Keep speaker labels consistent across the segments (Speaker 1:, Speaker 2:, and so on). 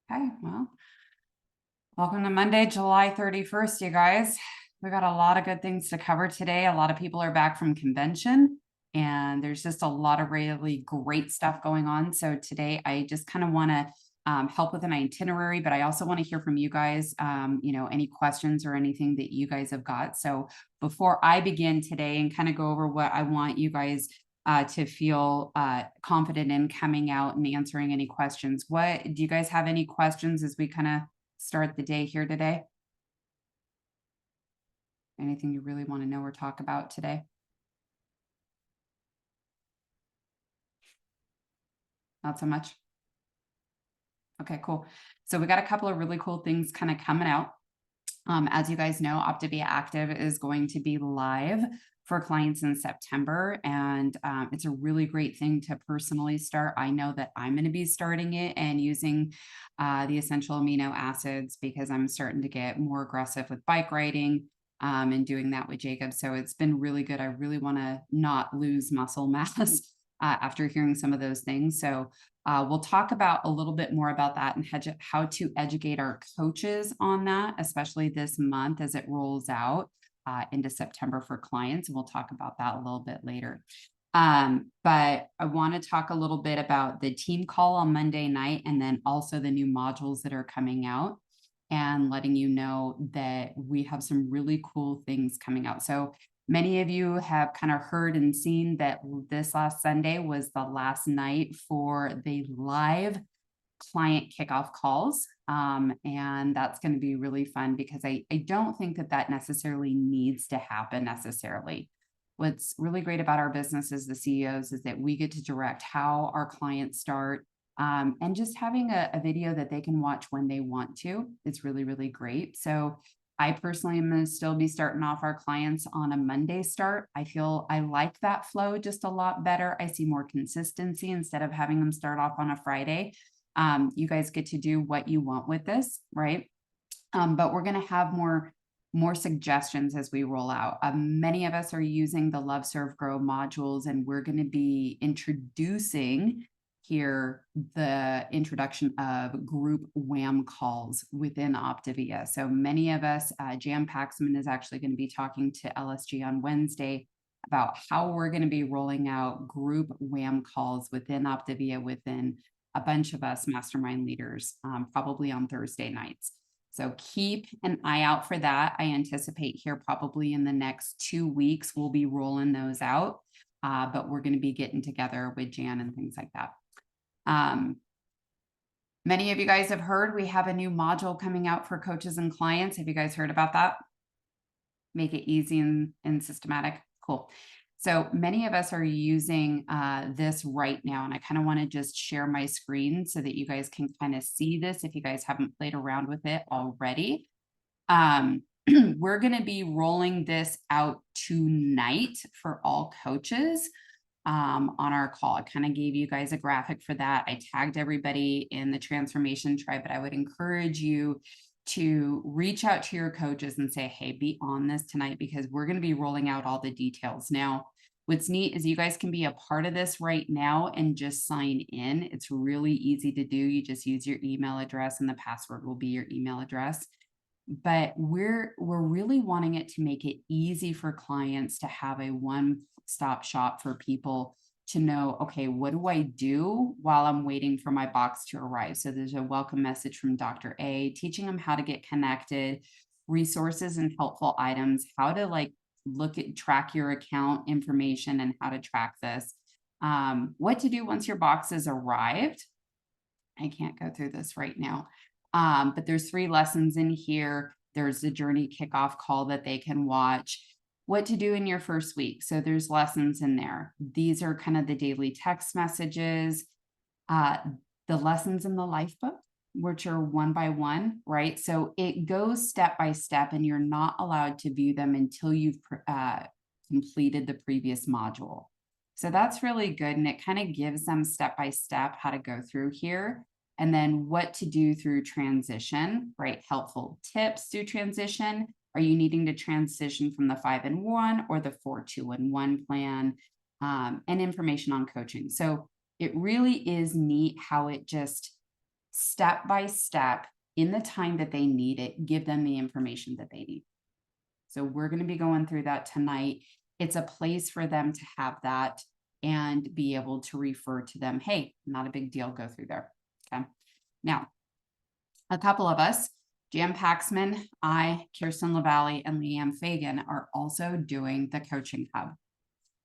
Speaker 1: Okay, well, welcome to Monday, July 31st, you guys. We got a lot of good things to cover today. A lot of people are back from convention, and there's just a lot of really great stuff going on. So today I just kind of want to help with an itinerary, but I also want to hear from you guys, any questions or anything that you guys have got. So before I begin today and kind of go over what I want you guys to feel confident in coming out and answering any questions. What do you guys have any questions as we kind of start the day here today? Anything you really want to know or talk about today? Not so much. Okay, cool. So we got a couple of really cool things kind of coming out. As you guys know, OPTAVIA Active is going to be live for clients in September, and it's a really great thing to personally start. I know that I'm going to be starting it and using the essential amino acids because I'm starting to get more aggressive with bike riding and doing that with Jacob. So it's been really good. I really want to not lose muscle mass after hearing some of those things. So we'll talk about a little bit more about that and how to educate our coaches on that, especially this month as it rolls out into September for clients. And we'll talk about that a little bit later. But I want to talk a little bit about the team call on Monday night and then also the new modules that are coming out and letting you know that we have some really cool things coming out. So many of you have kind of heard and seen that this last Sunday was the last night for the live client kickoff calls. And that's going to be really fun because I don't think that necessarily needs to happen necessarily. What's really great about our business as the CEOs is that we get to direct how our clients start. And just having a video that they can watch when they want to, it's really, really great. So I personally am going to still be starting off our clients on a Monday start. I feel I like that flow just a lot better. I see more consistency instead of having them start off on a Friday. You guys get to do what you want with this, right? But we're going to have more suggestions as we roll out. Many of us are using the Love, Serve, Grow modules, and we're going to be introducing here the introduction of group WHAM calls within OPTAVIA. So many of us, Jan Paxman is actually going to be talking to LSG on Wednesday about how we're going to be rolling out group WHAM calls within OPTAVIA within a bunch of us mastermind leaders, probably on Thursday nights. So keep an eye out for that. I anticipate here probably in the next 2 weeks, we'll be rolling those out, but we're going to be getting together with Jan and things like that. Many of you guys have heard we have a new module coming out for coaches and clients. Have you guys heard about that? Make it easy and systematic. Cool. So many of us are using this right now, and I kind of want to just share my screen so that you guys can kind of see this if you guys haven't played around with it already. We're going to be rolling this out tonight for all coaches on our call. I kind of gave you guys a graphic for that. I tagged everybody in the transformation tribe, but I would encourage you to reach out to your coaches and say, hey, be on this tonight because we're going to be rolling out all the details. Now, what's neat is you guys can be a part of this right now and just sign in. It's really easy to do. You just use your email address and the password will be your email address. But we're really wanting it to make it easy for clients to have a one-stop shop for people to know, okay, what do I do while I'm waiting for my box to arrive? So there's a welcome message from Dr. A, teaching them how to get connected, resources and helpful items, how to track your account information and how to track this, what to do once your box has arrived. I can't go through this right now. But there's 3 lessons in here. There's the journey kickoff call that they can watch. What to do in your first week. So there's lessons in there. These are kind of the daily text messages, the lessons in the life book, which are 1 by 1, right? So it goes step by step and you're not allowed to view them until you've completed the previous module. So that's really good. And it kind of gives them step by step how to go through here. And then what to do through transition, right? Helpful tips through transition. Are you needing to transition from the 5-in-1 or the 4-2-in-1 plan? And information on coaching. So it really is neat how it just step by step in the time that they need it, give them the information that they need. So we're going to be going through that tonight. It's a place for them to have that and be able to refer to them. Hey, not a big deal. Go through there. Okay. Now, a couple of us, Jan Paxman, I, Kirsten LaValle, and Leanne Fagan are also doing the coaching hub.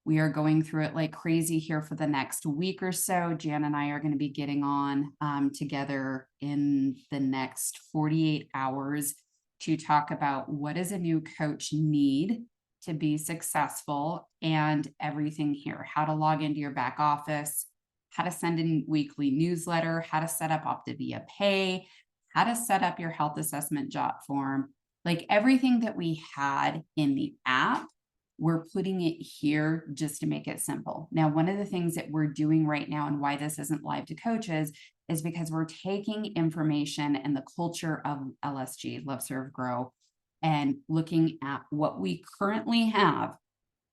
Speaker 1: We are going through it like crazy here for the next week or so. Jan and I are going to be getting on together in the next 48 hours to talk about what does a new coach need to be successful and everything here, how to log into your back office, how to send in weekly newsletter, how to set up OPTAVIA Pay, how to set up your health assessment jot form, like everything that we had in the app. We're putting it here just to make it simple. Now, one of the things that we're doing right now and why this isn't live to coaches is because we're taking information and the culture of LSG, Love, Serve, Grow, and looking at what we currently have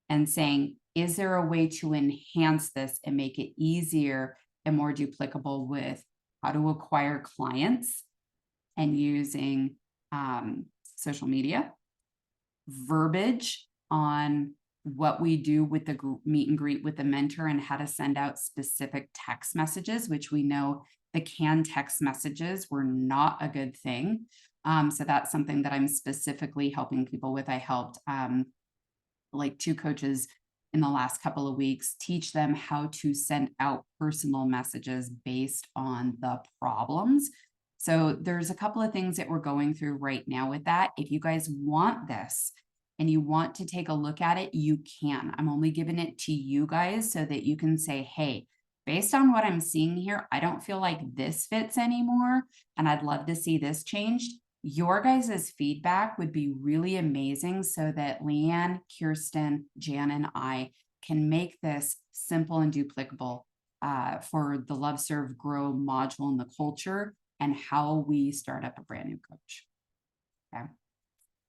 Speaker 1: and saying, is there a way to enhance this and make it easier and more duplicable with how to acquire clients and using social media, verbiage on what we do with the meet and greet with the mentor and how to send out specific text messages, which we know the canned text messages were not a good thing. So that's something that I'm specifically helping people with. I helped like 2 coaches in the last couple of weeks, teach them how to send out personal messages based on the problems. So there's a couple of things that we're going through right now with that. If you guys want this, and you want to take a look at it, you can. I'm only giving it to you guys so that you can say, hey, based on what I'm seeing here, I don't feel like this fits anymore, and I'd love to see this changed. Your guys' feedback would be really amazing so that Leanne, Kirsten, Jan, and I can make this simple and duplicable for the Love, Serve, Grow module in the culture and how we start up a brand new coach. Okay.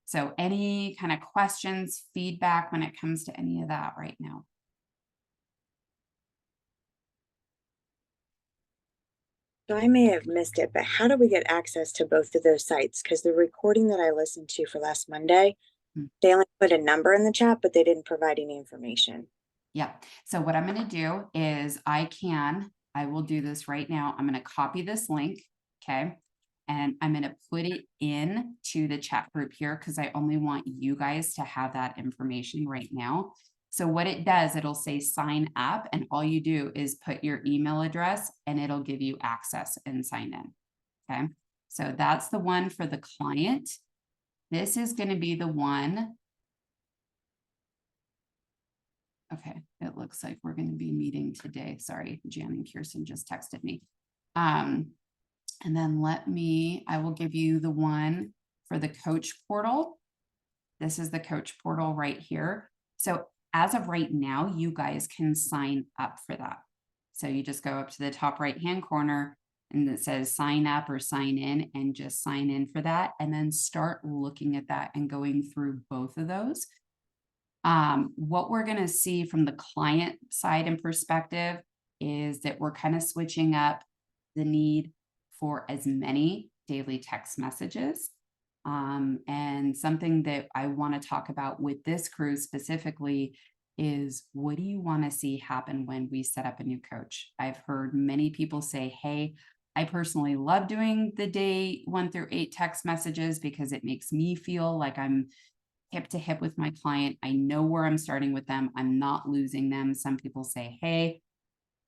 Speaker 1: So any kind of questions, feedback when it comes to any of that right now?
Speaker 2: So I may have missed it, but how do we get access to both of those sites? Because the recording that I listened to for last Monday, they only put a number in the chat, but they didn't provide any information.
Speaker 1: Yeah. So what I'm going to do is I will do this right now. I'm going to copy this link. Okay. And I'm going to put it in to the chat group here because I only want you guys to have that information right now. So what it does, it'll say sign up, and all you do is put your email address and it'll give you access and sign in. Okay. So that's the one for the client. This is going to be the one. Okay. It looks like we're going to be meeting today. Sorry, Jan and Kirsten just texted me. And then I will give you the one for the coach portal. This is the coach portal right here. So as of right now, you guys can sign up for that. So you just go up to the top right-hand corner and it says sign up or sign in, and just sign in for that. And then start looking at that and going through both of those. What we're going to see from the client side and perspective is that we're kind of switching up the need for as many daily text messages. And something that I want to talk about with this crew specifically is, what do you want to see happen when we set up a new coach? I've heard many people say, hey, I personally love doing the day 1 through 8 text messages because it makes me feel like I'm hip to hip with my client. I know where I'm starting with them. I'm not losing them. Some people say, hey,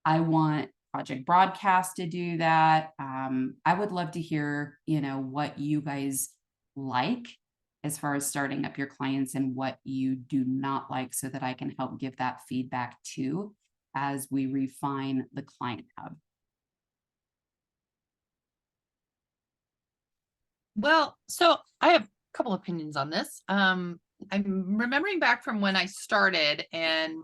Speaker 1: I want Project Broadcast to do that. I would love to hear, what you guys like as far as starting up your clients and what you do not like, so that I can help give that feedback too as we refine the client hub.
Speaker 3: Well, so I have a couple opinions on this. I'm remembering back from when I started and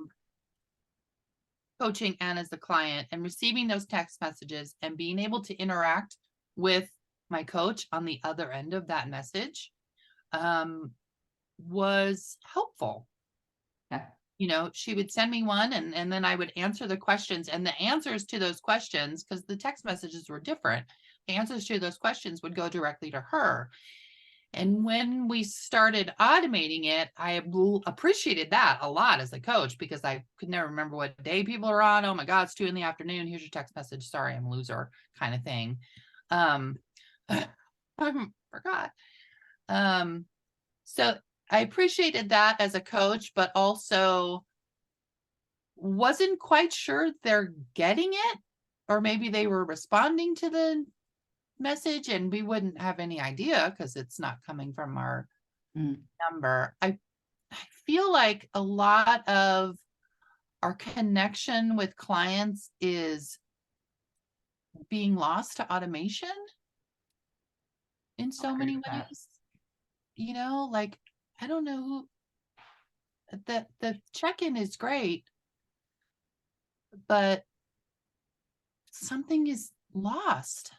Speaker 3: coaching Anne as the client and receiving those text messages and being able to interact with my coach on the other end of that message was helpful.
Speaker 1: Yeah.
Speaker 3: She would send me one and then I would answer the questions, and the answers to those questions, because the text messages were different, answers to those questions would go directly to her. And when we started automating it, I appreciated that a lot as a coach, because I could never remember what day people are on. Oh my God, it's 2 PM. Here's your text message. Sorry, I'm a loser, kind of thing. I forgot. So I appreciated that as a coach, but also wasn't quite sure they're getting it, or maybe they were responding to the message and we wouldn't have any idea because it's not coming from our number. I feel like a lot of our connection with clients is being lost to automation in so many ways. You know, like, I don't know who, the check-in is great, but something is lost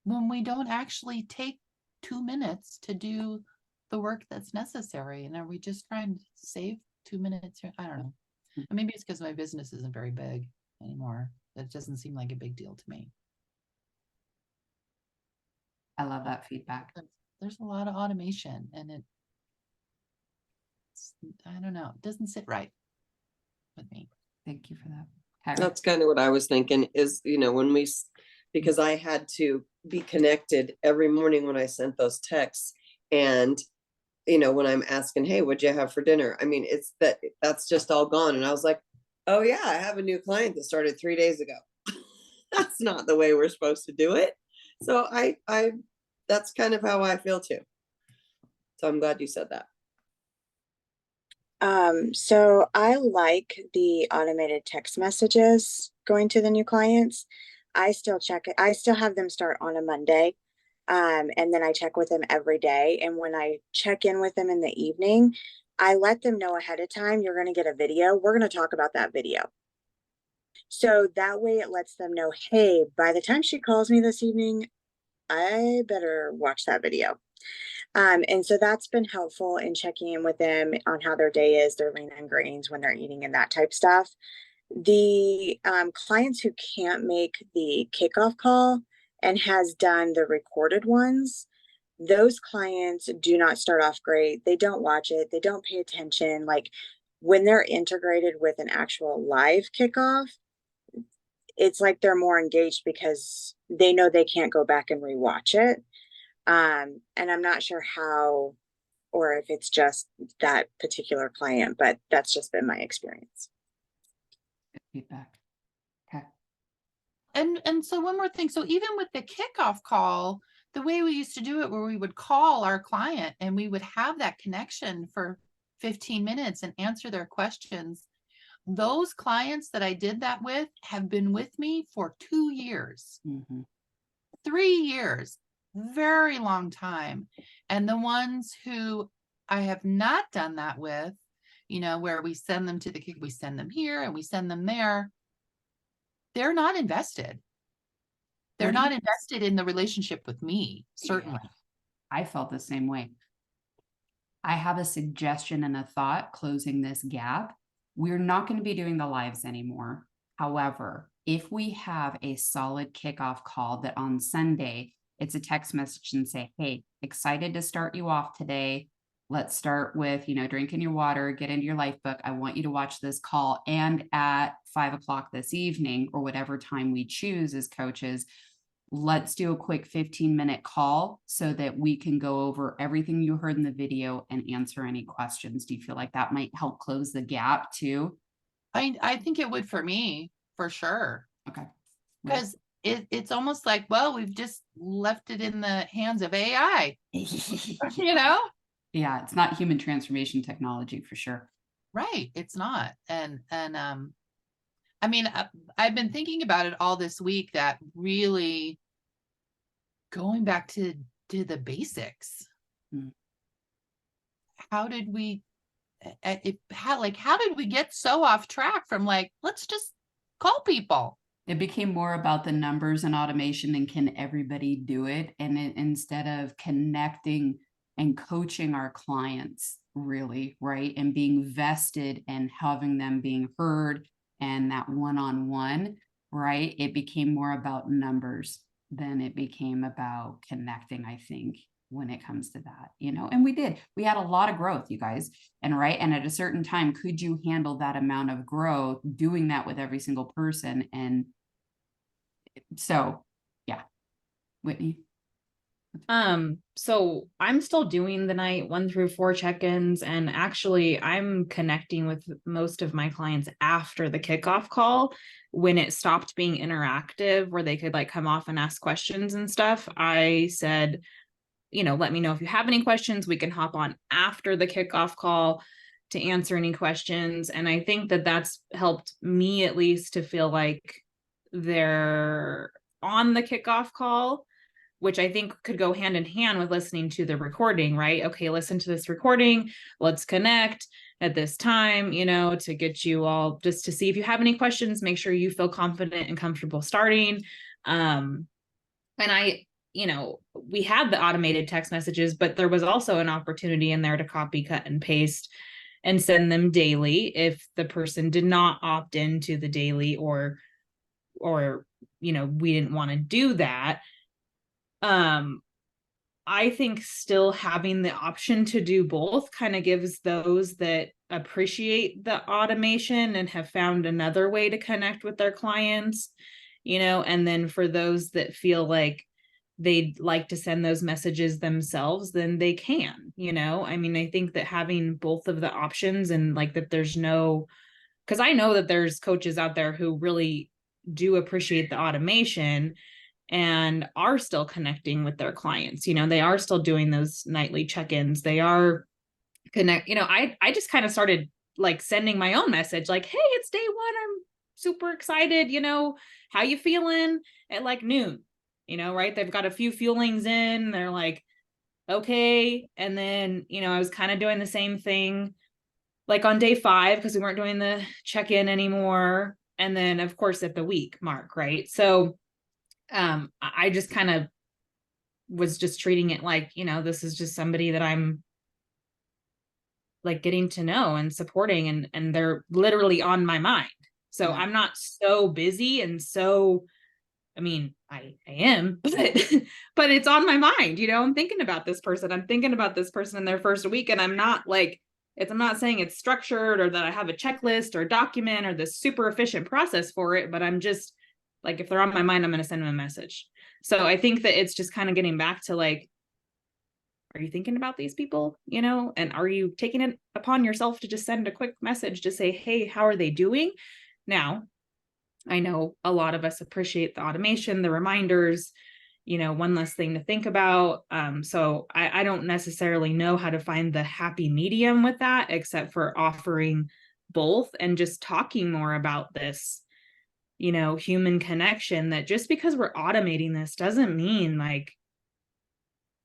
Speaker 3: when we don't actually take 2 minutes to do the work that's necessary. And are we just trying to save 2 minutes here? I don't know. And maybe it's because my business isn't very big anymore. It doesn't seem like a big deal to me.
Speaker 1: I love that feedback.
Speaker 3: There's a lot of automation and I don't know, it doesn't sit right with me.
Speaker 1: Thank you for that. Kyra?
Speaker 4: That's kind of what I was thinking is, when because I had to be connected every morning when I sent those texts, and when I'm asking, hey, what'd you have for dinner? I mean, that's just all gone. And I was like, oh yeah, I have a new client that started 3 days ago. That's not the way we're supposed to do it. So I that's kind of how I feel too. So I'm glad you said that.
Speaker 2: So I like the automated text messages going to the new clients. I still check it. I still have them start on a Monday. And then I check with them every day. And when I check in with them in the evening, I let them know ahead of time, you're going to get a video. We're going to talk about that video. So that way it lets them know, hey, by the time she calls me this evening, I better watch that video. And so that's been helpful in checking in with them on how their day is, their lean and grains, when they're eating and that type stuff. The clients who can't make the kickoff call and has done the recorded ones, those clients do not start off great. They don't watch it. They don't pay attention. Like, when they're integrated with an actual live kickoff, it's like they're more engaged because they know they can't go back and rewatch it. And I'm not sure how, or if it's just that particular client, but that's just been my experience.
Speaker 1: Good feedback. Okay.
Speaker 3: And so one more thing. So even with the kickoff call, the way we used to do it, where we would call our client and we would have that connection for 15 minutes and answer their questions. Those clients that I did that with have been with me for 2 years, 3 years, very long time. And the ones who I have not done that with, where we send them to we send them here and we send them there, they're not invested. They're not invested in the relationship with me, certainly.
Speaker 1: Yeah. I felt the same way. I have a suggestion and a thought closing this gap. We're not going to be doing the lives anymore. However, if we have a solid kickoff call that on Sunday, it's a text message and say, hey, excited to start you off today. Let's start with, drinking your water, get into your life book. I want you to watch this call. And at 5 o'clock this evening, or whatever time we choose as coaches, let's do a quick 15-minute call so that we can go over everything you heard in the video and answer any questions. Do you feel like that might help close the gap too?
Speaker 3: I think it would for me, for sure.
Speaker 1: Okay.
Speaker 3: Because it's almost like, well, we've just left it in the hands of AI,
Speaker 1: Yeah, it's not human transformation technology for sure.
Speaker 3: Right. It's not. And I mean, I've been thinking about it all this week, that really going back to the basics. How did we, how did we get so off track from let's just call people?
Speaker 1: It became more about the numbers and automation and can everybody do it? And instead of connecting and coaching our clients really, right? And being vested and having them being heard and that one-on-one, right? It became more about numbers. then it became about connecting, I think, when it comes to that, and we had a lot of growth, you guys. And at a certain time, could you handle that amount of growth doing that with every single person? And so, yeah. Whitney.
Speaker 5: So I'm still doing the night 1 through 4 check-ins, and actually I'm connecting with most of my clients after the kickoff call when it stopped being interactive where they could like come off and ask questions and stuff. I said, let me know if you have any questions. We can hop on after the kickoff call to answer any questions. And I think that that's helped me at least to feel like they're on the kickoff call, which I think could go hand in hand with listening to the recording, right? Okay, listen to this recording. Let's connect at this time, to get you all just to see if you have any questions, make sure you feel confident and comfortable starting. And we had the automated text messages, but there was also an opportunity in there to copy, cut, and paste and send them daily if the person did not opt into the daily or we didn't want to do that. I think still having the option to do both kind of gives those that appreciate the automation and have found another way to connect with their clients, and then for those that feel like they'd like to send those messages themselves, then they can, I think that having both of the options and like that because I know that there's coaches out there who really do appreciate the automation and are still connecting with their clients. They are still doing those nightly check-ins. They are I just kind of started like sending my own message like, hey, it's day 1. I'm super excited. How you feeling at like noon, right? They've got a few feelings in, they're like, okay. And then, I was kind of doing the same thing like on day 5, because we weren't doing the check-in anymore. And then of course at the week mark, right? So I just kind of was just treating it like, this is just somebody that I'm like getting to know and supporting, and they're literally on my mind. So I'm not so busy. And so, I am, but it's on my mind, I'm thinking about this person. I'm thinking about this person in their first week. And I'm not saying it's structured or that I have a checklist or a document or this super efficient process for it, but I'm just like, if they're on my mind, I'm going to send them a message. So I think that it's just kind of getting back to like, are you thinking about these people, and are you taking it upon yourself to just send a quick message to say, hey, how are they doing? Now, I know a lot of us appreciate the automation, the reminders, one less thing to think about. So I don't necessarily know how to find the happy medium with that, except for offering both and just talking more about this human connection, that just because we're automating this doesn't mean like,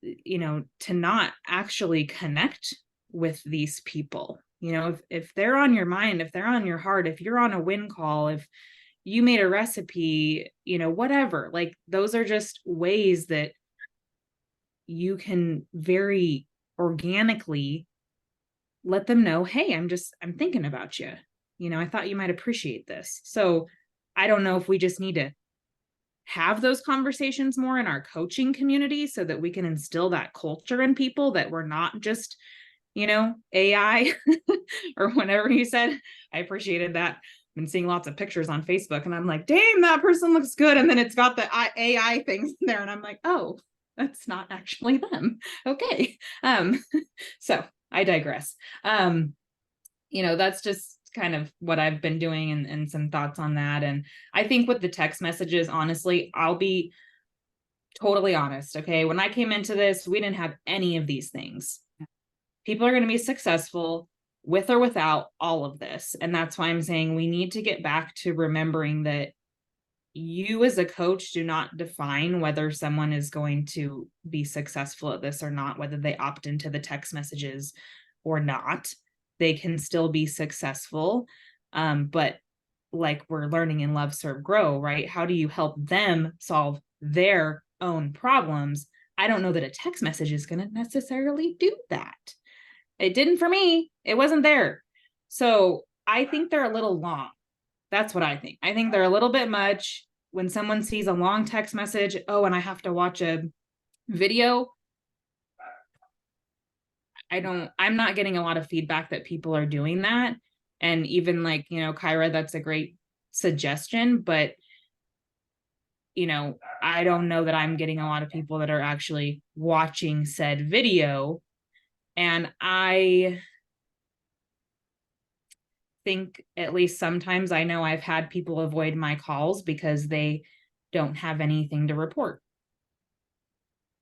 Speaker 5: to not actually connect with these people. If they're on your mind, if they're on your heart, if you're on a win call, if you made a recipe, whatever, like those are just ways that you can very organically let them know, hey, I'm thinking about you. I thought you might appreciate this. So I don't know if we just need to have those conversations more in our coaching community so that we can instill that culture in people, that we're not just, AI or whatever you said. I appreciated that. I've been seeing lots of pictures on Facebook and I'm like, damn, that person looks good. And then it's got the AI things in there. And I'm like, oh, that's not actually them. Okay. So I digress. That's just kind of what I've been doing and some thoughts on that. And I think with the text messages, honestly, I'll be totally honest. Okay. When I came into this, we didn't have any of these things. People are going to be successful with or without all of this. And that's why I'm saying we need to get back to remembering that you as a coach do not define whether someone is going to be successful at this or not, whether they opt into the text messages or not. They can still be successful. But like we're learning in Love, Serve, Grow, right? How do you help them solve their own problems? I don't know that a text message is going to necessarily do that. It didn't for me. It wasn't there. So I think they're a little long. That's what I think. I think they're a little bit much. when someone sees a long text message, oh, and I have to watch a video, I'm not getting a lot of feedback that people are doing that. And even like, Kyra, that's a great suggestion, but I don't know that I'm getting a lot of people that are actually watching said video. And I think, at least sometimes, I know I've had people avoid my calls because they don't have anything to report.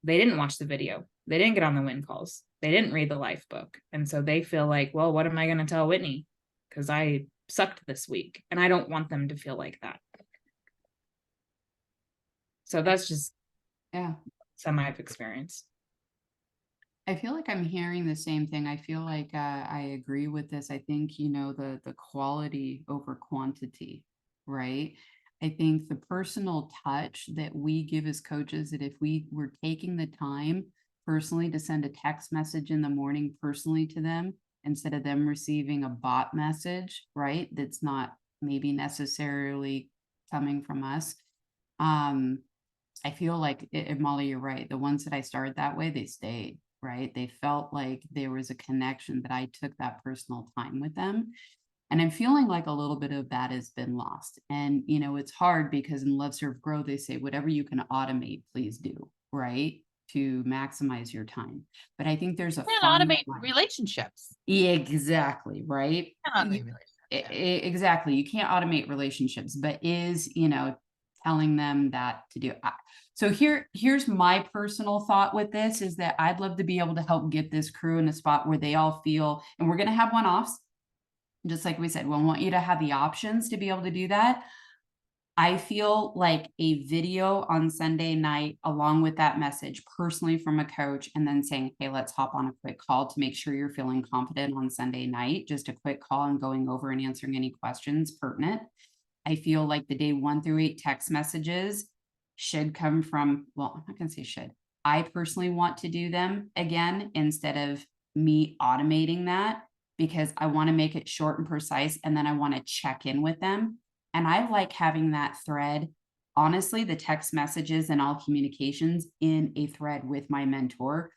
Speaker 5: They didn't watch the video. They didn't get on the win calls. They didn't read the life book. And so they feel like, well, what am I going to tell Whitney? Because I sucked this week. And I don't want them to feel like that. So that's just some I've experienced.
Speaker 1: I feel like I'm hearing the same thing. I feel like I agree with this. I think, the quality over quantity, right? I think the personal touch that we give as coaches, that if we were taking the time personally to send a text message in the morning personally to them, instead of them receiving a bot message, right? That's not maybe necessarily coming from us. I feel like, Molly, you're right. The ones that I started that way, they stayed, right? They felt like there was a connection, that I took that personal time with them. And I'm feeling like a little bit of that has been lost. And, it's hard because in Love, Serve, Grow, they say, whatever you can automate, please do, right? To maximize your time. But I think there's a
Speaker 3: And
Speaker 1: fine
Speaker 3: automate
Speaker 1: line.
Speaker 3: relationships.
Speaker 1: Exactly, right?
Speaker 3: Automate relationships.
Speaker 1: Exactly. You can't automate relationships, but is, telling them that to do. So here's my personal thought with this, is that I'd love to be able to help get this crew in a spot where they all feel, and we're going to have one-offs, just like we said, we want you to have the options to be able to do that. I feel like a video on Sunday night, along with that message personally from a coach, and then saying, hey, let's hop on a quick call to make sure you're feeling confident on Sunday night, just a quick call and going over and answering any questions pertinent. I feel like the day 1 through 8 text messages should come from, well, I'm not going to say should. I personally want to do them again instead of me automating that, because I want to make it short and precise. And then I want to check in with them. And I like having that thread, honestly, the text messages and all communications in a thread with my mentor,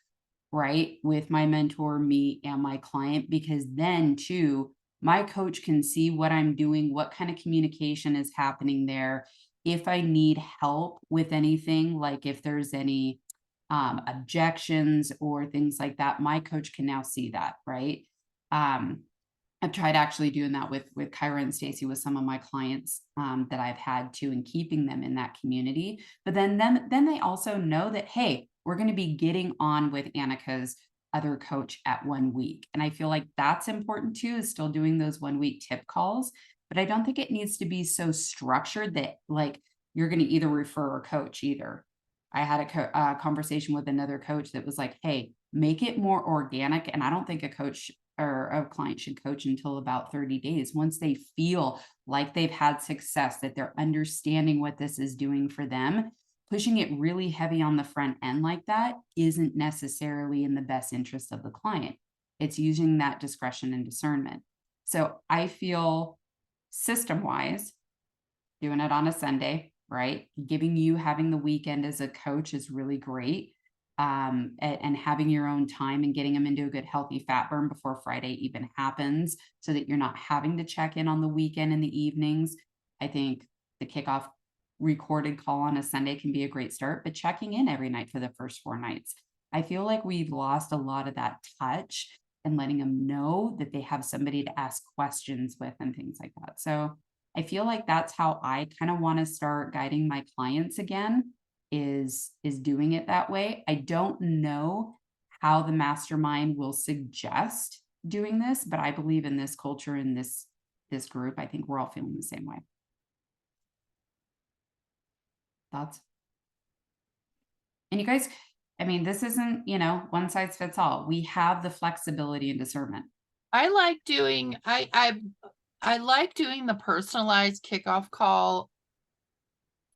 Speaker 1: right? With my mentor, me, and my client, because then too, my coach can see what I'm doing, what kind of communication is happening there. If I need help with anything, like if there's any objections or things like that, my coach can now see that, right? I've tried actually doing that with Kyra and Stacy, with some of my clients that I've had to, and keeping them in that community. But then they also know that, hey, we're going to be getting on with Annika's other coach at 1 week. And I feel like that's important too, is still doing those 1 week tip calls. But I don't think it needs to be so structured that like you're going to either refer a coach either. I had a conversation with another coach that was like, hey, make it more organic. And I don't think a coach or a client should coach until about 30 days. Once they feel like they've had success, that they're understanding what this is doing for them, pushing it really heavy on the front end like that isn't necessarily in the best interest of the client. It's using that discretion and discernment. So I feel system-wise, doing it on a Sunday, right? Having the weekend as a coach is really great. And having your own time and getting them into a good healthy fat burn before Friday even happens, so that you're not having to check in on the weekend in the evenings. I think the kickoff recorded call on a Sunday can be a great start, but checking in every night for the first 4 nights. I feel like we've lost a lot of that touch and letting them know that they have somebody to ask questions with and things like that. So I feel like that's how I kind of want to start guiding my clients again, is doing it that way. I don't know how the mastermind will suggest doing this, but I believe in this culture and this group. I think we're all feeling the same way. Thoughts? And you guys, I mean, this isn't, one size fits all. We have the flexibility and discernment.
Speaker 3: I like doing the personalized kickoff call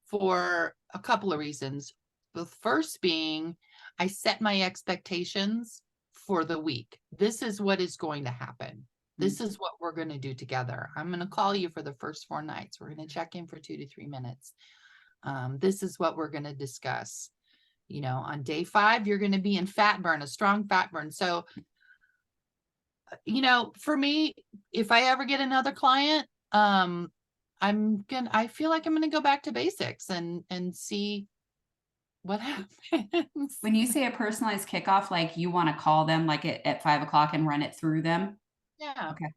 Speaker 3: for a couple of reasons. The first being, I set my expectations for the week. This is what is going to happen. This is what we're going to do together. I'm going to call you for the first 4 nights. We're going to check in for 2 to 3 minutes. This is what we're going to discuss. You know, on day 5, you're going to be in fat burn, a strong fat burn. So, you know, for me, if I ever get another client, I feel like I'm going to go back to basics and see what happens.
Speaker 1: When you say a personalized kickoff, like you want to call them like at 5 o'clock and run it through them.
Speaker 3: Yeah.
Speaker 1: Okay.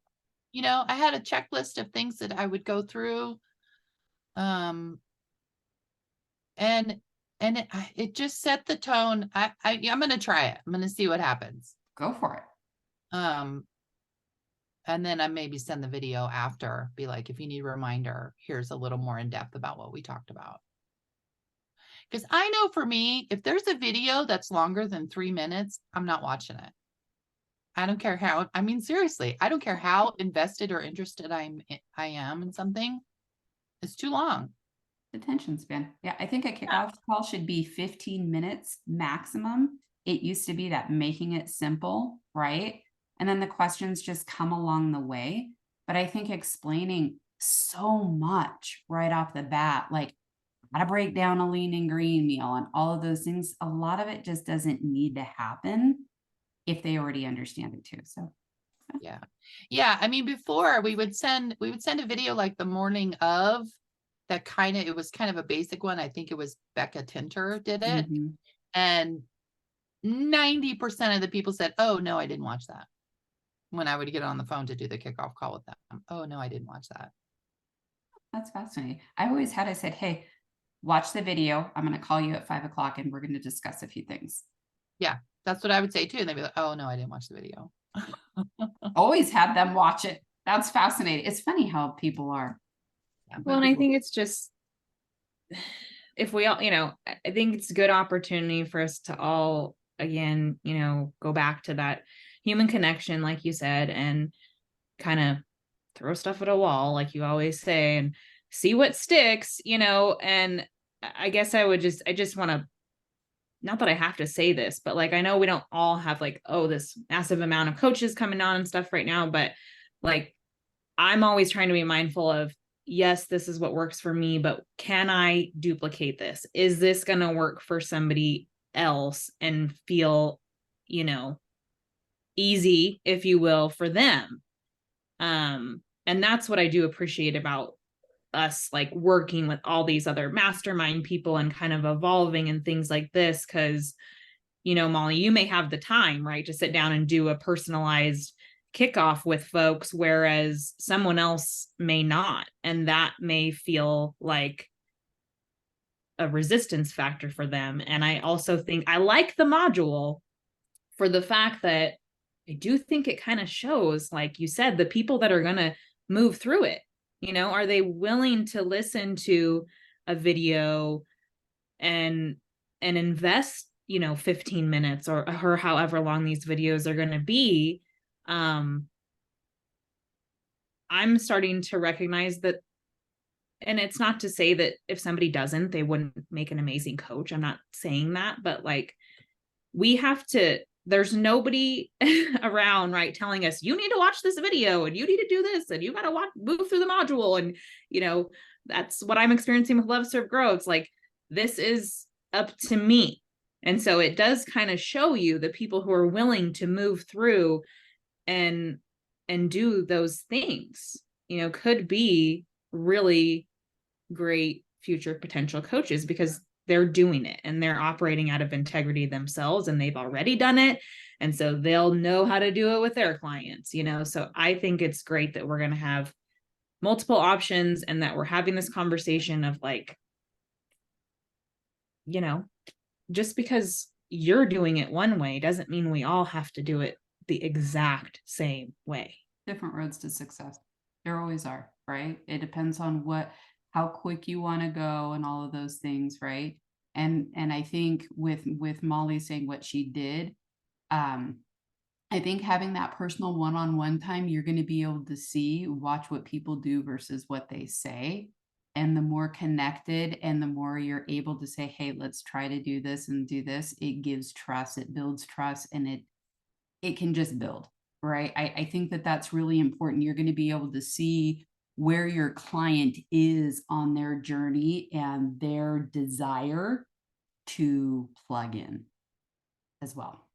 Speaker 3: You know, I had a checklist of things that I would go through. And it just set the tone. I'm going to try it. I'm going to see what happens.
Speaker 1: Go for it.
Speaker 3: And then I maybe send the video after, be like, if you need a reminder, here's a little more in depth about what we talked about. Because I know for me, if there's a video that's longer than 3 minutes, I'm not watching it. I don't care how, I mean, seriously, I don't care how invested or interested I am in something. It's too long.
Speaker 1: Attention span. Yeah, I think a kickoff call should be 15 minutes maximum. It used to be that making it simple, right? And then the questions just come along the way. But I think explaining so much right off the bat, like how to break down a lean and green meal and all of those things, a lot of it just doesn't need to happen if they already understand it too. So
Speaker 3: yeah. Yeah. I mean, before we would send a video like the morning of that it was kind of a basic one. I think it was Becca Tinter did it. And 90% of the people said, oh no, I didn't watch that. When I would get on the phone to do the kickoff call with them. Oh no, I didn't watch that.
Speaker 1: That's fascinating. I said, hey, watch the video. I'm going to call you at 5 o'clock and we're going to discuss a few things.
Speaker 3: Yeah, that's what I would say too. And they'd be like, oh no, I didn't watch the video.
Speaker 1: Always had them watch it. That's fascinating. It's funny how people are.
Speaker 3: Yeah,
Speaker 5: Well, and I think it's just, if we all, you know, I think it's a good opportunity for us to all, again, you know, go back to that human connection, like you said, and kind of throw stuff at a wall, like you always say, and see what sticks, you know. And I guess I just want to, not that I have to say this, but like, I know we don't all have like, oh, this massive amount of coaches coming on and stuff right now, but like, I'm always trying to be mindful of, yes, this is what works for me, but can I duplicate this? Is this going to work for somebody else and feel, you know, easy, if you will, for them? And that's what I do appreciate about us, like working with all these other mastermind people and kind of evolving and things like this. Cause, you know, Molly, you may have the time, right, to sit down and do a personalized kickoff with folks, whereas someone else may not. And that may feel like a resistance factor for them. And I also think I like the module for the fact that I do think it kind of shows, like you said, the people that are going to move through it. You know, are they willing to listen to a video and invest, you know, 15 minutes or however long these videos are going to be? I'm starting to recognize that, and it's not to say that if somebody doesn't, they wouldn't make an amazing coach. I'm not saying that, but like, we have to, there's nobody around, right, telling us, you need to watch this video and you need to do this and you got to move through the module. And, you know, that's what I'm experiencing with Love, Serve, Grow. It's like, this is up to me. And so it does kind of show you the people who are willing to move through and do those things, you know, could be really great future potential coaches because they're doing it and they're operating out of integrity themselves and they've already done it. And so they'll know how to do it with their clients, you know? So I think it's great that we're going to have multiple options and that we're having this conversation of like, you know, just because you're doing it one way doesn't mean we all have to do it the exact same way.
Speaker 1: Different roads to success. There always are, right? It depends on how quick you want to go and all of those things, right? And I think with Molly saying what she did, I think having that personal one-on-one time, you're going to be able to watch what people do versus what they say. And the more connected and the more you're able to say, hey, let's try to do this and do this, it gives trust, it builds trust, and it can just build, right? I think that's really important. You're going to be able to see where your client is on their journey and their desire to plug in as well.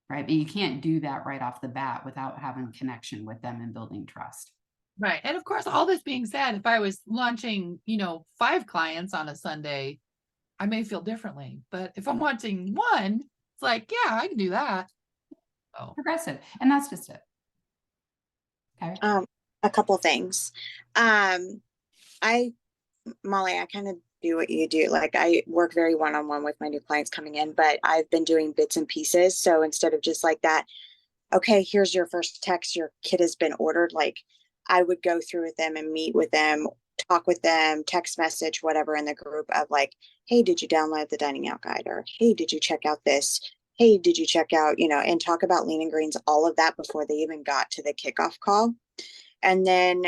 Speaker 1: Right. But you can't do that right off the bat without having connection with them and building trust.
Speaker 3: Right. And of course, all this being said, if I was launching, 5 clients on a Sunday, I may feel differently. But if I'm wanting one, it's like, yeah, I can do that. Oh,
Speaker 1: Progressive. And that's just it. Okay.
Speaker 2: A couple things. Molly, I kind of do what you do. Like I work very one-on-one with my new clients coming in, but I've been doing bits and pieces. So instead of just like that, okay, here's your first text, your kit has been ordered. Like I would go through with them and meet with them, talk with them, text message, whatever in the group of like, hey, did you download the dining out guide? Or hey, did you check out this? Hey, did you check out, and talk about lean and greens, all of that before they even got to the kickoff call. And then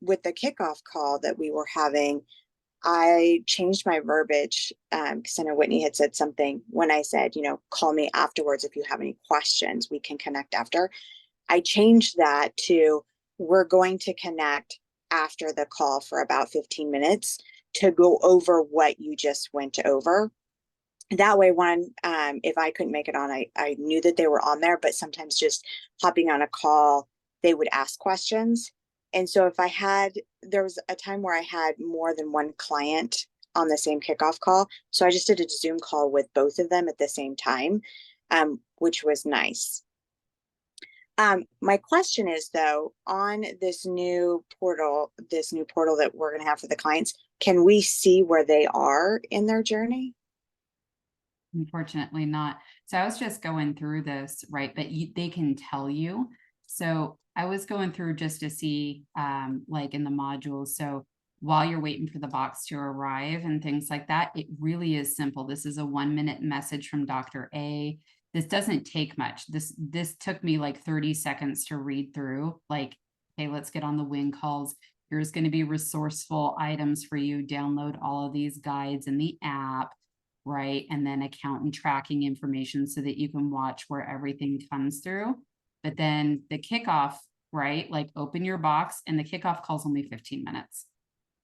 Speaker 2: with the kickoff call that we were having, I changed my verbiage because I know Whitney had said something when I said, call me afterwards if you have any questions, we can connect after. I changed that to we're going to connect after the call for about 15 minutes to go over what you just went over. That way, if I couldn't make it on, I knew that they were on there, but sometimes just hopping on a call, they would ask questions. And so if there was a time where I had more than one client on the same kickoff call. So I just did a Zoom call with both of them at the same time, which was nice. My question is though, on this new portal that we're going to have for the clients, can we see where they are in their journey?
Speaker 1: Unfortunately not. So I was just going through this, right? But they can tell you. So I was going through just to see, like in the modules. So while you're waiting for the box to arrive and things like that, it really is simple. This is a 1-minute message from Dr. A. This doesn't take much. This took me like 30 seconds to read through. Like, hey, let's get on the wing calls. Here's going to be resourceful items for you. Download all of these guides in the app. Right. And then account and tracking information so that you can watch where everything comes through. But then the kickoff, right? Like open your box and the kickoff call's only 15 minutes.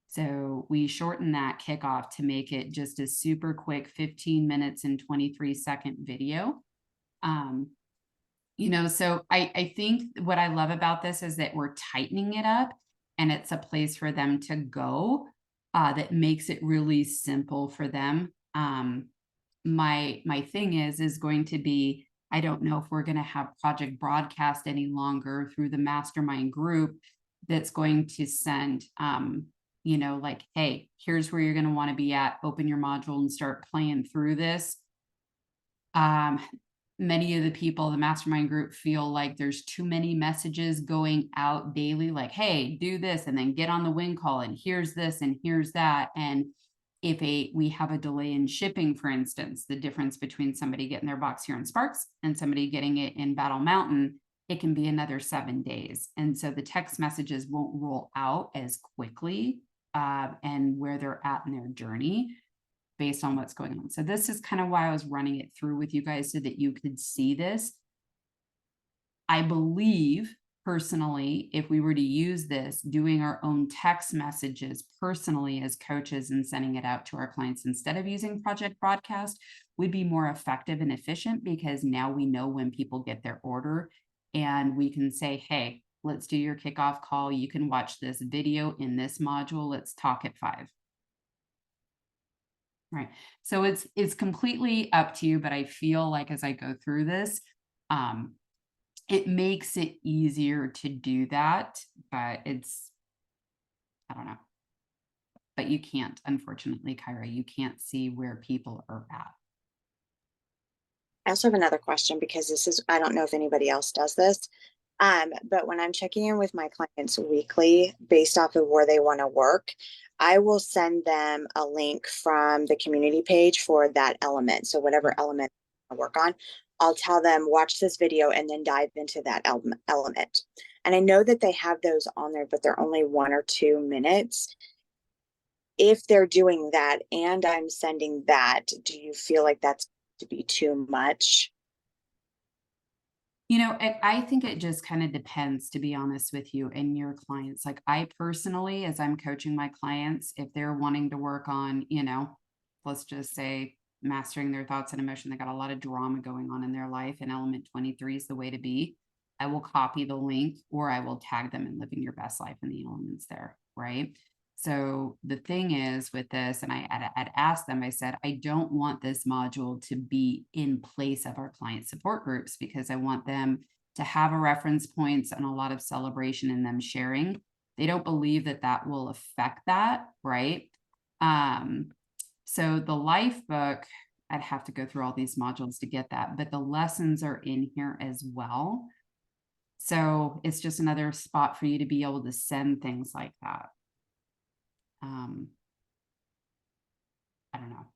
Speaker 1: So we shorten that kickoff to make it just a super quick 15 minutes and 23-second video. So I think what I love about this is that we're tightening it up and it's a place for them to go that makes it really simple for them. My thing is going to be, I don't know if we're going to have project broadcast any longer through the mastermind group that's going to send, like, hey, here's where you're going to want to be at, open your module and start playing through this. Many of the people in the mastermind group feel like there's too many messages going out daily, like, hey, do this and then get on the wing call and here's this and here's that. And if we have a delay in shipping, for instance, the difference between somebody getting their box here in Sparks and somebody getting it in Battle Mountain, it can be another 7 days. And so the text messages won't roll out as quickly and where they're at in their journey based on what's going on. So this is kind of why I was running it through with you guys so that you could see this. I believe personally, if we were to use this, doing our own text messages personally as coaches and sending it out to our clients instead of using Project Broadcast would be more effective and efficient because now we know when people get their order and we can say, hey, let's do your kickoff call. You can watch this video in this module. Let's talk at 5. Right. So it's completely up to you, but I feel like as I go through this, it makes it easier to do that, but I don't know. But you can't, unfortunately, Kyra, you can't see where people are at.
Speaker 2: I also have another question because I don't know if anybody else does this. But when I'm checking in with my clients weekly based off of where they want to work, I will send them a link from the community page for that element. So whatever element I work on, I'll tell them, watch this video and then dive into that element. And I know that they have those on there, but they're only 1 or 2 minutes. If they're doing that and I'm sending that, do you feel like that's to be too much?
Speaker 1: You know, I think it just kind of depends, to be honest with you, and your clients. Like I personally, as I'm coaching my clients, if they're wanting to work on, let's just say mastering their thoughts and emotion, they got a lot of drama going on in their life, and element 23 is the way to be. I will copy the link or I will tag them in Living Your Best Life in the elements there, right? So the thing is with this, and I'd asked them, I said, I don't want this module to be in place of our client support groups because I want them to have a reference points and a lot of celebration in them sharing. They don't believe that that will affect that, right? So the life book, I'd have to go through all these modules to get that, but the lessons are in here as well. So it's just another spot for you to be able to send things like that. I don't know.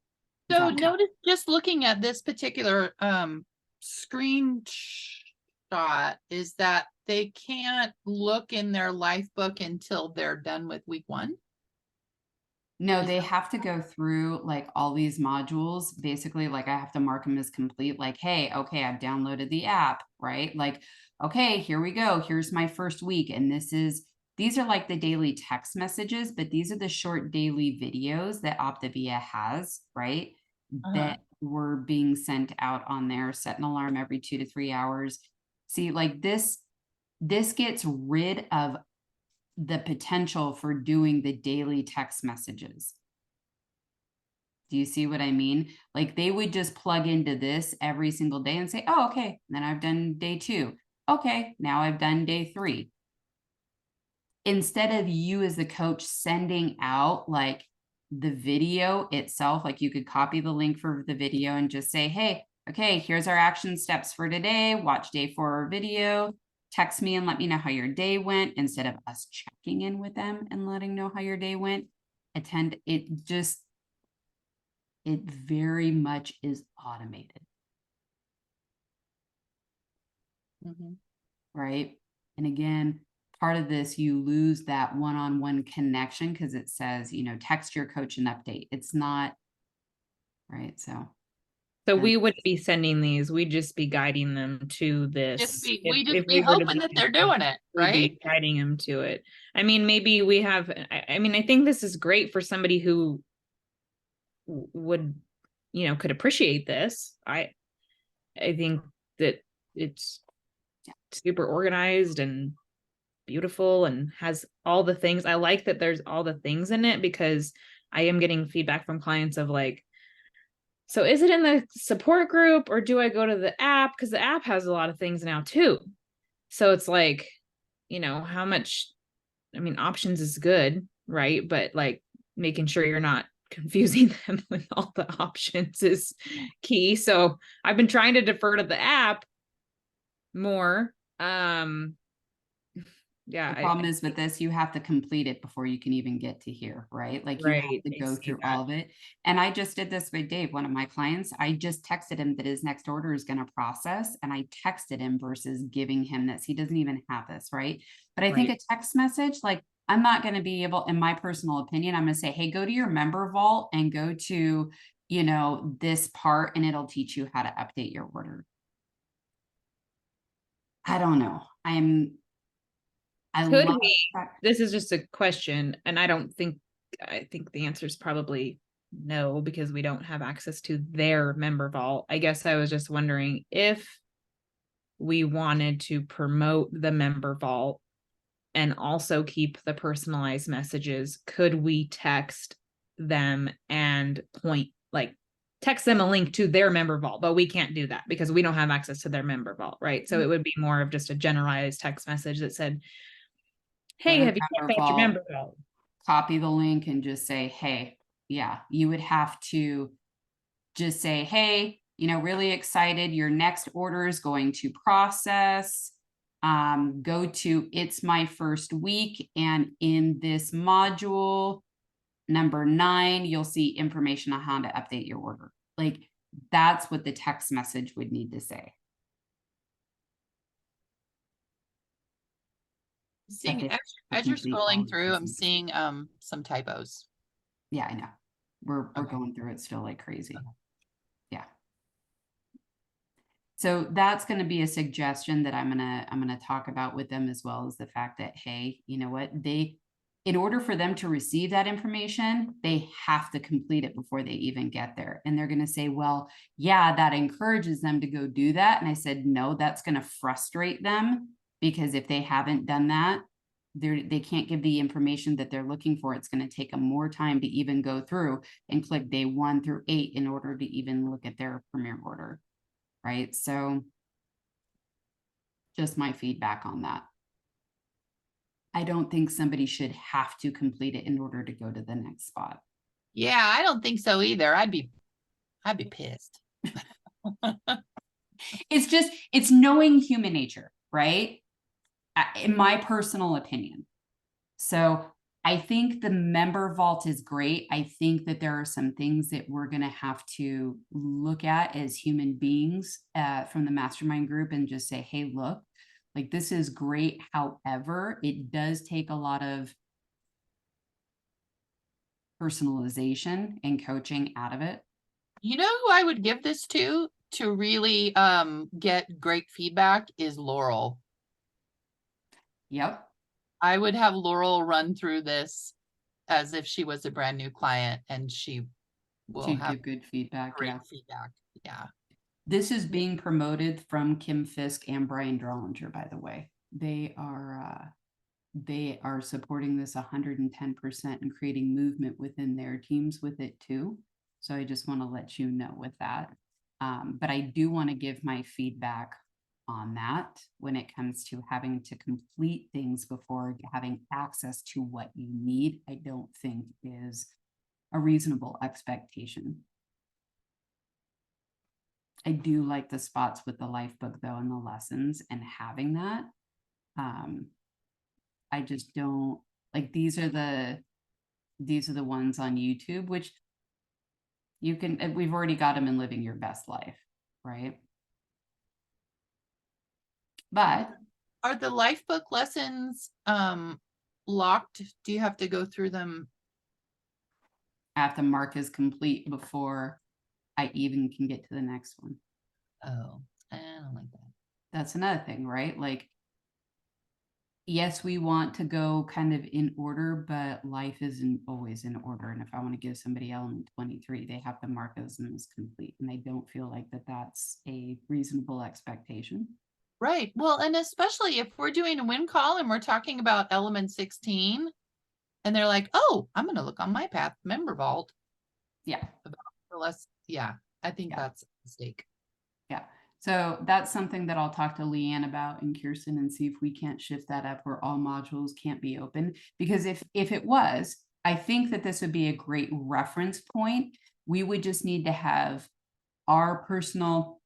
Speaker 1: Does
Speaker 3: So
Speaker 1: that make-
Speaker 3: notice, just looking at this particular screenshot, is that they can't look in their life book until they're done with week 1.
Speaker 1: No, they have to go through like all these modules. Basically, like I have to mark them as complete. Like, hey, okay, I've downloaded the app, right? Like, okay, here we go. Here's my first week. And these are like the daily text messages, but these are the short daily videos that OPTAVIA has, right? That were being sent out on there. Set an alarm every 2 to 3 hours. See, like this gets rid of the potential for doing the daily text messages. Do you see what I mean? Like they would just plug into this every single day and say, oh, okay, then I've done day 2. Okay, now I've done day 3. Instead of you as the coach sending out like the video itself, like you could copy the link for the video and just say, hey, okay, here's our action steps for today. Watch day 4 video. Text me and let me know how your day went instead of us checking in with them and letting know how your day went. It very much is automated. Right. And again, part of this, you lose that one-on-one connection because it says, text your coach an update. It's not right. So
Speaker 5: we wouldn't be sending these, we'd just be guiding them to this.
Speaker 3: We just
Speaker 5: If
Speaker 3: be
Speaker 5: we were to
Speaker 3: hoping
Speaker 5: be
Speaker 3: that they're doing it,
Speaker 5: we'd
Speaker 3: right?
Speaker 5: be guiding them to it. I mean, maybe we have, I mean, I think this is great for somebody who would, could appreciate this. I think that it's super organized and beautiful and has all the things. I like that there's all the things in it because I am getting feedback from clients of like, so is it in the support group or do I go to the app? Because the app has a lot of things now too. So it's like, how much, I mean, options is good, right? But like making sure you're not confusing them with all the options is key. So I've been trying to defer to the app more. Yeah.
Speaker 1: the problem is with this, you have to complete it before you can even get to here, right? Like you have to go through all of it. And I just did this with Dave, one of my clients. I just texted him that his next order is going to process, and I texted him versus giving him this. He doesn't even have this, right? But I think a text message, like I'm not going to be able, in my personal opinion, I'm going to say, hey, go to your member vault and go to, this part, and it'll teach you how to update your order. I don't know.
Speaker 5: This is just a question, and I think the answer is probably no, because we don't have access to their member vault. I guess I was just wondering if we wanted to promote the member vault and also keep the personalized messages, could we text them and text them a link to their member vault? But we can't do that because we don't have access to their member vault, right? So it would be more of just a generalized text message that said, hey, have you checked out your member vault?
Speaker 1: Copy the link and just say, hey, yeah, you would have to just say, hey, really excited. Your next order is going to process. Go to It's My First Week. And in this module, number 9, you'll see information on how to update your order. Like that's what the text message would need to say.
Speaker 3: As you're scrolling through, I'm seeing some typos.
Speaker 1: Yeah, I know. We're going through it still like crazy. Yeah. So that's going to be a suggestion that I'm going to talk about with them, as well as the fact that, hey, you know what, in order for them to receive that information, they have to complete it before they even get there. And they're going to say, well, yeah, that encourages them to go do that. And I said, no, that's going to frustrate them, because if they haven't done that, they can't give the information that they're looking for. It's going to take them more time to even go through and click day 1 through 8 in order to even look at their premier order. Right. So just my feedback on that. I don't think somebody should have to complete it in order to go to the next spot.
Speaker 3: Yeah, I don't think so either. I'd be pissed.
Speaker 1: It's knowing human nature, right? In my personal opinion. So I think the member vault is great. I think that there are some things that we're going to have to look at as human beings from the mastermind group and just say, hey, look, like, this is great. However, it does take a lot of personalization and coaching out of it.
Speaker 3: You know who I would give this to really get great feedback is Laurel.
Speaker 1: Yep.
Speaker 3: I would have Laurel run through this as if she was a brand new client, and she will
Speaker 1: She'd
Speaker 3: have
Speaker 1: give good feedback.
Speaker 3: great
Speaker 1: Yeah.
Speaker 3: feedback. Yeah.
Speaker 1: This is being promoted from Kim Fisk and Brian Drollinger, by the way. They are supporting this 110% and creating movement within their teams with it too. So I just want to let you know with that. But I do want to give my feedback on that when it comes to having to complete things before having access to what you need. I don't think is a reasonable expectation. I do like the spots with the life book though, and the lessons, and having that. I just don't like, these are the ones on YouTube, which you can, we've already got them in Living Your Best Life, right? But
Speaker 3: Are the life book lessons locked? Do you have to go through them?
Speaker 1: I have to mark as complete before I even can get to the next one.
Speaker 3: Oh, I don't like that.
Speaker 1: That's another thing, right? Like, yes, we want to go kind of in order, but life isn't always in order. And if I want to give somebody element 23, they have to mark those as complete. And I don't feel like that that's a reasonable expectation.
Speaker 3: Right. Well, and especially if we're doing a win call and we're talking about element 16, and they're like, oh, I'm going to look on my path member vault.
Speaker 1: Yeah.
Speaker 3: For less. Yeah. I think that's a mistake.
Speaker 1: Yeah. So that's something that I'll talk to Leanne about and Kirsten and see if we can't shift that up where all modules can't be open. Because if it was, I think that this would be a great reference point. We would just need to have our personal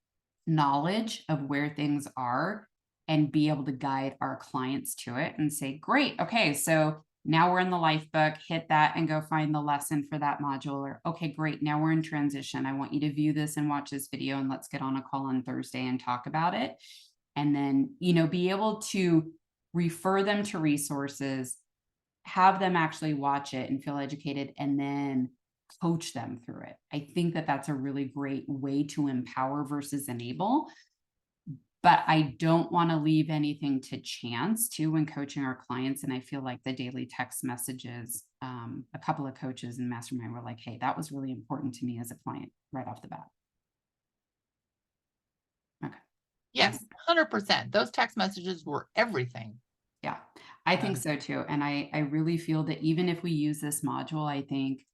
Speaker 1: knowledge of where things are and be able to guide our clients to it and say, great, okay, so now we're in the life book, hit that and go find the lesson for that module. Or, okay, great, now we're in transition. I want you to view this and watch this video, and let's get on a call on Thursday and talk about it. And then, be able to refer them to resources, have them actually watch it and feel educated, and then coach them through it. I think that that's a really great way to empower versus enable. But I don't want to leave anything to chance too when coaching our clients. And I feel like the daily text messages, a couple of coaches in Mastermind were like, hey, that was really important to me as a client right off the bat. Okay.
Speaker 3: Yes, 100%. Those text messages were everything.
Speaker 1: Yeah, I think so too. And I really feel that even if we use this module, I think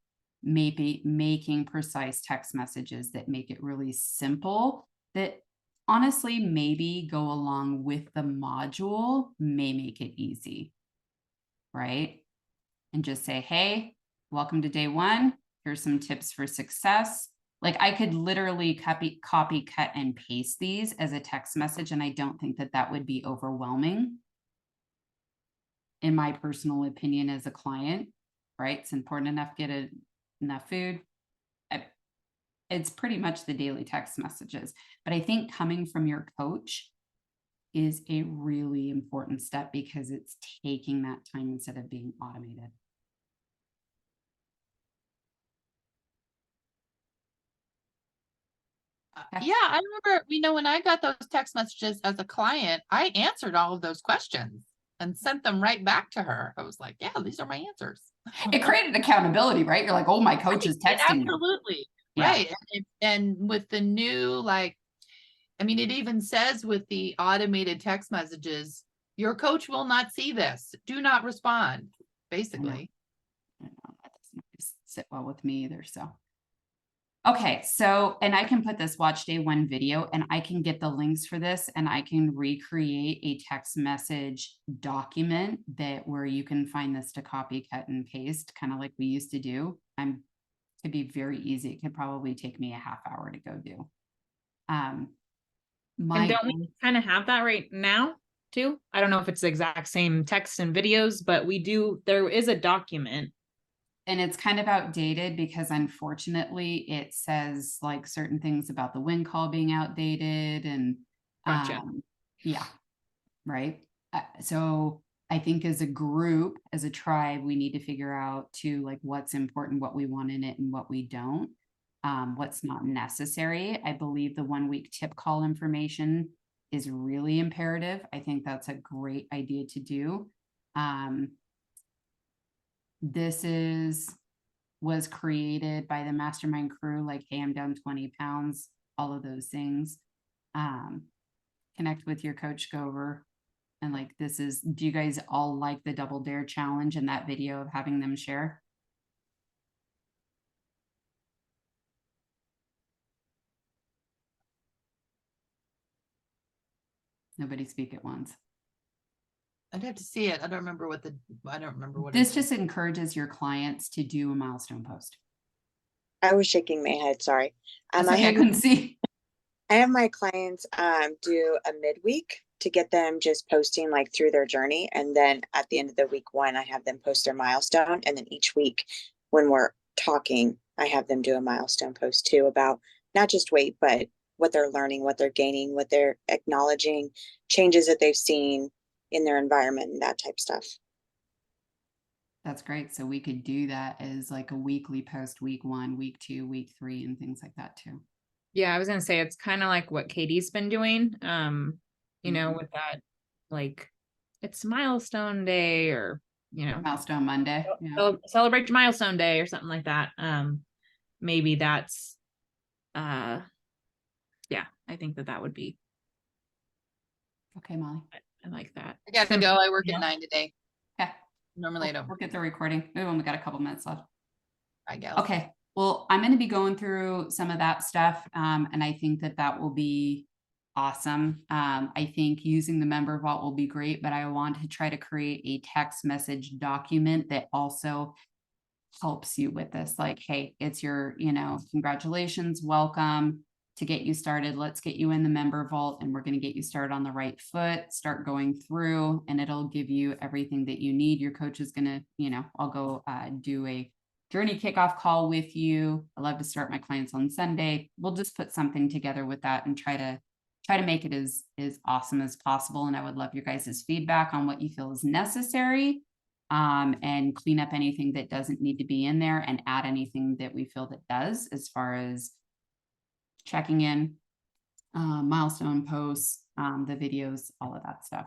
Speaker 1: maybe making precise text messages that make it really simple, that honestly maybe go along with the module, may make it easy, right? And just say, hey, welcome to day 1. Here's some tips for success. Like, I could literally copy, cut, and paste these as a text message, and I don't think that that would be overwhelming. In my personal opinion as a client, right? It's important enough to get enough food. It's pretty much the daily text messages. But I think coming from your coach is a really important step, because it's taking that time instead of being automated. Okay.
Speaker 3: Yeah, I remember, when I got those text messages as a client, I answered all of those questions and sent them right back to her. I was like, yeah, these are my answers.
Speaker 1: It created accountability, right? You're like, oh, my coach is
Speaker 3: Right,
Speaker 1: texting me.
Speaker 3: absolutely.
Speaker 1: Yeah.
Speaker 3: Right. And with the new, like, I mean, it even says with the automated text messages, your coach will not see this. Do not respond, basically.
Speaker 1: I know that doesn't always sit well with me either. So, okay. So, and I can put this watch day one video and I can get the links for this and I can recreate a text message document that where you can find this to copy, cut and paste, kind of like we used to do. Could be very easy. It could probably take me a half hour to go do.
Speaker 5: And
Speaker 1: My
Speaker 5: don't we kind of have that right now too? I don't know if it's the exact same text and videos, but there is a document.
Speaker 1: And it's kind of outdated because unfortunately it says like certain things about the win call being outdated and
Speaker 5: Gotcha.
Speaker 1: yeah, right. So I think as a group, as a tribe, we need to figure out too, like what's important, what we want in it and what we don't, what's not necessary. I believe the 1 week tip call information is really imperative. I think that's a great idea to do. This was created by the mastermind crew, like, hey, I'm down 20 pounds, all of those things. Connect with your coach, go over. And like, do you guys all like the double dare challenge and that video of having them share? Nobody speak at once.
Speaker 3: I'd have to see it. I don't remember what
Speaker 1: This just encourages your clients to do a milestone post.
Speaker 2: I was shaking my head, sorry.
Speaker 1: That's okay, I couldn't see.
Speaker 2: I have my clients do a midweek to get them just posting like through their journey. And then at the end of the week one, I have them post their milestone. And then each week when we're talking, I have them do a milestone post too about not just weight, but what they're learning, what they're gaining, what they're acknowledging, changes that they've seen in their environment and that type of stuff.
Speaker 1: That's great. So we could do that as like a weekly post, week 1, week 2, week 3, and things like that too.
Speaker 5: Yeah, I was gonna say it's kind of like what Katie's been doing. You know, with that, like it's milestone day or
Speaker 1: Milestone Monday. Yeah.
Speaker 5: celebrate your milestone day or something like that. Maybe that's yeah, I think that would be.
Speaker 1: Okay, Molly.
Speaker 5: I like that.
Speaker 3: I got to go. I work
Speaker 5: Yeah.
Speaker 3: at 9 today.
Speaker 1: Okay.
Speaker 3: Normally I don't.
Speaker 1: We'll get the recording. We've only got a couple minutes left.
Speaker 3: I guess.
Speaker 1: Okay. Well, I'm going to be going through some of that stuff. And I think that will be awesome. I think using the member vault will be great, but I want to try to create a text message document that also helps you with this. Like, hey, it's your, congratulations, welcome. To get you started, let's get you in the member vault and we're going to get you started on the right foot, start going through, and it'll give you everything that you need. Your coach is going to, I'll go do a journey kickoff call with you. I love to start my clients on Sunday. We'll just put something together with that and try to make it as awesome as possible. And I would love your guys' feedback on what you feel is necessary, and clean up anything that doesn't need to be in there and add anything that we feel that does, as far as checking in, milestone posts, the videos, all of that stuff.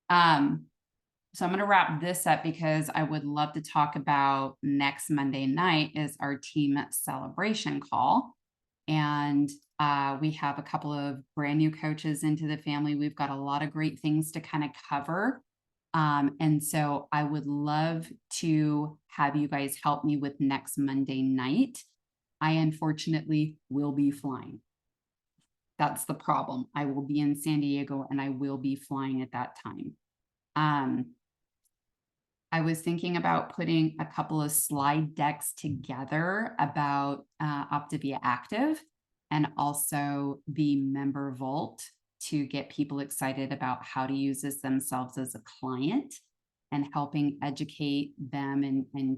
Speaker 1: So I'm going to wrap this up because I would love to talk about next Monday night is our team celebration call. And we have a couple of brand new coaches into the family. We've got a lot of great things to kind of cover. And so I would love to have you guys help me with next Monday night. I unfortunately will be flying. That's the problem. I will be in San Diego and I will be flying at that time. I was thinking about putting a couple of slide decks together about OPTAVIA Active and also the member vault to get people excited about how to use this themselves as a client and helping educate them and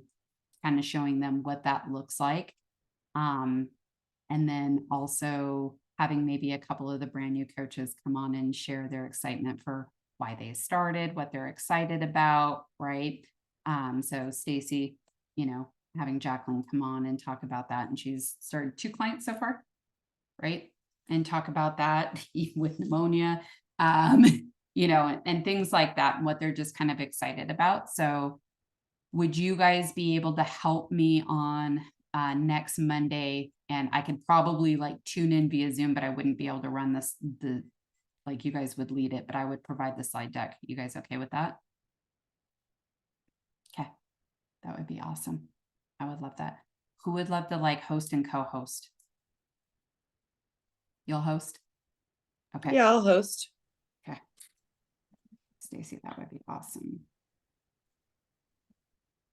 Speaker 1: kind of showing them what that looks like. And then also having maybe a couple of the brand new coaches come on and share their excitement for why they started, what they're excited about, right? So Stacy, having Jacqueline come on and talk about that. And she's started 2 clients so far. right? And talk about that even with pneumonia, you know, and things like that, and what they're just kind of excited about. So would you guys be able to help me on next Monday? And I could probably like tune in via Zoom, but I wouldn't be able to run this, like you guys would lead it, but I would provide the slide deck. You guys okay with that? Okay, that would be awesome. I would love that. Who would love to like host and co-host? You'll host? Okay.
Speaker 4: Yeah, I'll host.
Speaker 1: Okay. Stacy, that would be awesome.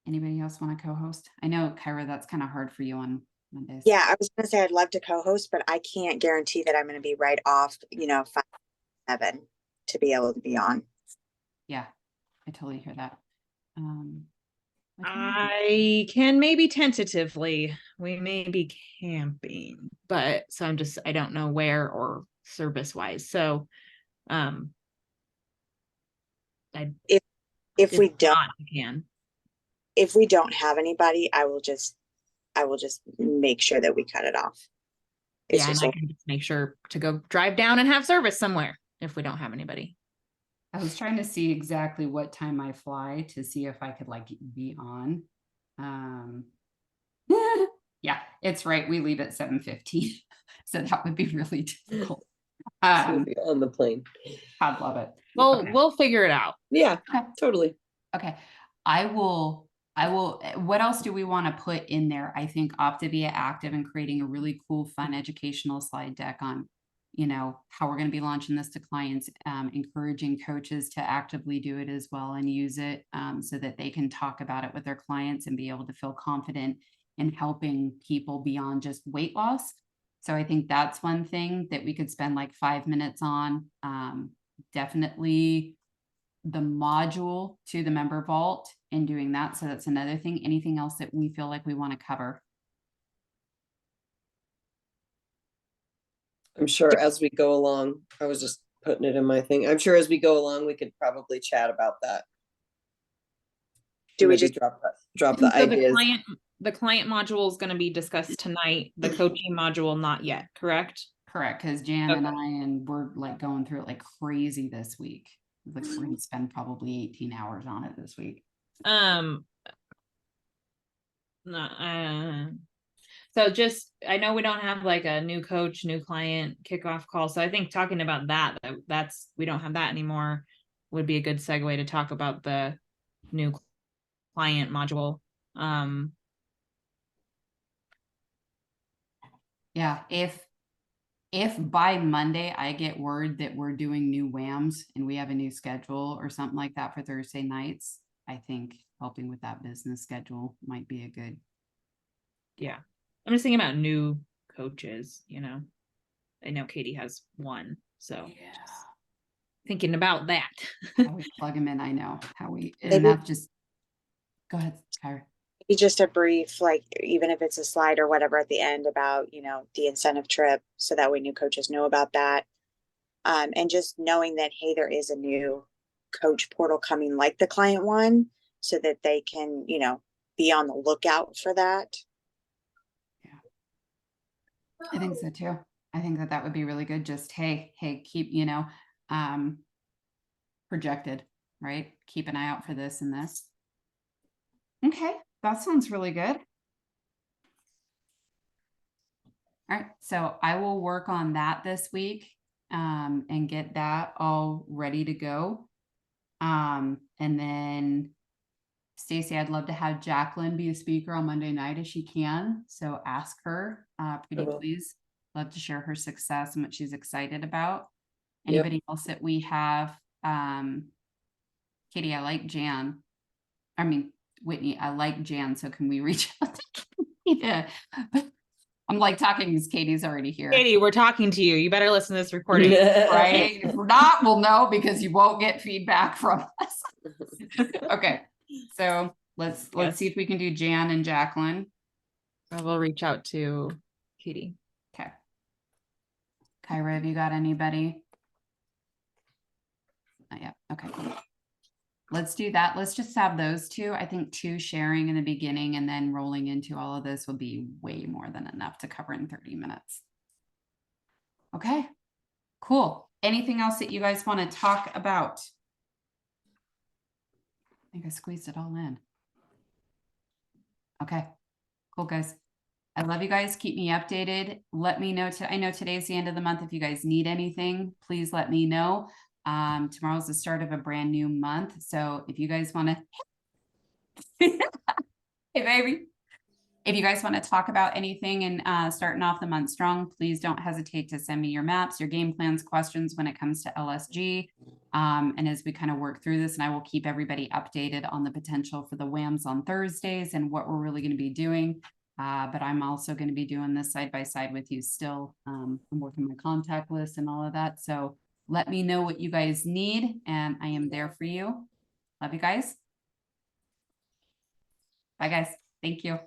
Speaker 1: Anybody else want to co-host? I know, Kyra, that's kind of hard for you on Mondays.
Speaker 2: Yeah, I was gonna say I'd love to co-host, but I can't guarantee that I'm gonna be right off, 5-7 to be able to be on.
Speaker 1: Yeah, I totally hear that. What time?
Speaker 5: I can maybe tentatively, we may be camping, but so I don't know where or service wise. So, I
Speaker 2: If we don't,
Speaker 5: not, I can.
Speaker 2: if we don't have anybody, I will just make sure that we cut it off. It's
Speaker 5: Yeah, and
Speaker 2: just
Speaker 5: I can just make sure to go drive down and have service somewhere if we don't have anybody.
Speaker 1: I was trying to see exactly what time I fly to see if I could like be on. Yeah, it's right. We leave at 7:15. So that would be really difficult.
Speaker 4: So be on the plane.
Speaker 1: I'd love it.
Speaker 5: Well,
Speaker 1: Okay.
Speaker 5: we'll figure it out.
Speaker 4: Yeah,
Speaker 1: Okay.
Speaker 4: totally.
Speaker 1: Okay. I will, what else do we want to put in there? I think OPTAVIA Active and creating a really cool, fun educational slide deck on, how we're going to be launching this to clients, encouraging coaches to actively do it as well and use it so that they can talk about it with their clients and be able to feel confident in helping people beyond just weight loss. So I think that's one thing that we could spend like 5 minutes on. Definitely the module to the member vault and doing that. So that's another thing. Anything else that we feel like we want to cover?
Speaker 4: I'm sure as we go along, I was just putting it in my thing. I'm sure as we go along, we could probably chat about that.
Speaker 2: Do we
Speaker 4: Maybe
Speaker 2: just
Speaker 4: drop the
Speaker 5: So
Speaker 4: ideas?
Speaker 5: the client module is going to be discussed tonight. The coaching module, not yet, correct?
Speaker 1: Correct. Because Jan and
Speaker 5: Okay.
Speaker 1: we're like going through it like crazy this week. Like we're going to spend probably 18 hours on it this week.
Speaker 5: So just, I know we don't have like a new coach, new client kickoff call. So I think talking about that's, we don't have that anymore, would be a good segue to talk about the new client module.
Speaker 1: Yeah. If by Monday I get word that we're doing new WAMs and we have a new schedule or something like that for Thursday nights, I think helping with that business schedule might be a good.
Speaker 5: Yeah. I'm just thinking about new coaches, I know Katie has one, so just thinking about that.
Speaker 1: How we plug them in. I know how we, and
Speaker 2: Maybe-
Speaker 1: that's just, go ahead, Kyra.
Speaker 2: be just a brief, like even if it's a slide or whatever at the end about, the incentive trip, so that way new coaches know about that. And just knowing that, hey, there is a new coach portal coming like the client one, so that they can, be on the lookout for that.
Speaker 1: I think so too. I think that would be really good. Just, hey, keep, projected, right? Keep an eye out for this and this. Okay, that sounds really good. All right, so I will work on that this week and get that all ready to go. And then Stacy, I'd love to have Jacqueline be a speaker on Monday night if she can. So ask her, pretty please. Love to share her success and what she's excited about. Anybody else that we have? Katie, I like Jan. I mean, Whitney, I like Jan. So can we reach out to Katie? I'm like talking because Katie's already here.
Speaker 5: Katie, we're talking to you. You better listen to this recording.
Speaker 1: Right? If we're not, we'll know because you won't get feedback from us. Okay. So let's see if we can do Jan and Jacqueline.
Speaker 5: I will reach out to Katie.
Speaker 1: Okay. Kyra, have you got anybody? Not yet. Okay, cool. Let's do that. Let's just have those two. I think 2 sharing in the beginning and then rolling into all of this will be way more than enough to cover in 30 minutes. Okay, cool. Anything else that you guys want to talk about? I think I squeezed it all in. Okay, cool, guys. I love you guys. Keep me updated. Let me know. I know today's the end of the month. If you guys need anything, please let me know. Tomorrow's the start of a brand new month. So if you guys want to, hey baby, if you guys want to talk about anything and starting off the month strong, please don't hesitate to send me your maps, your game plans, questions when it comes to LSG. And as we kind of work through this, and I will keep everybody updated on the potential for the WAMs on Thursdays and what we're really going to be doing. But I'm also going to be doing this side by side with you still. I'm working my contact list and all of that. So let me know what you guys need, and I am there for you. Love you guys. Bye, guys. Thank you.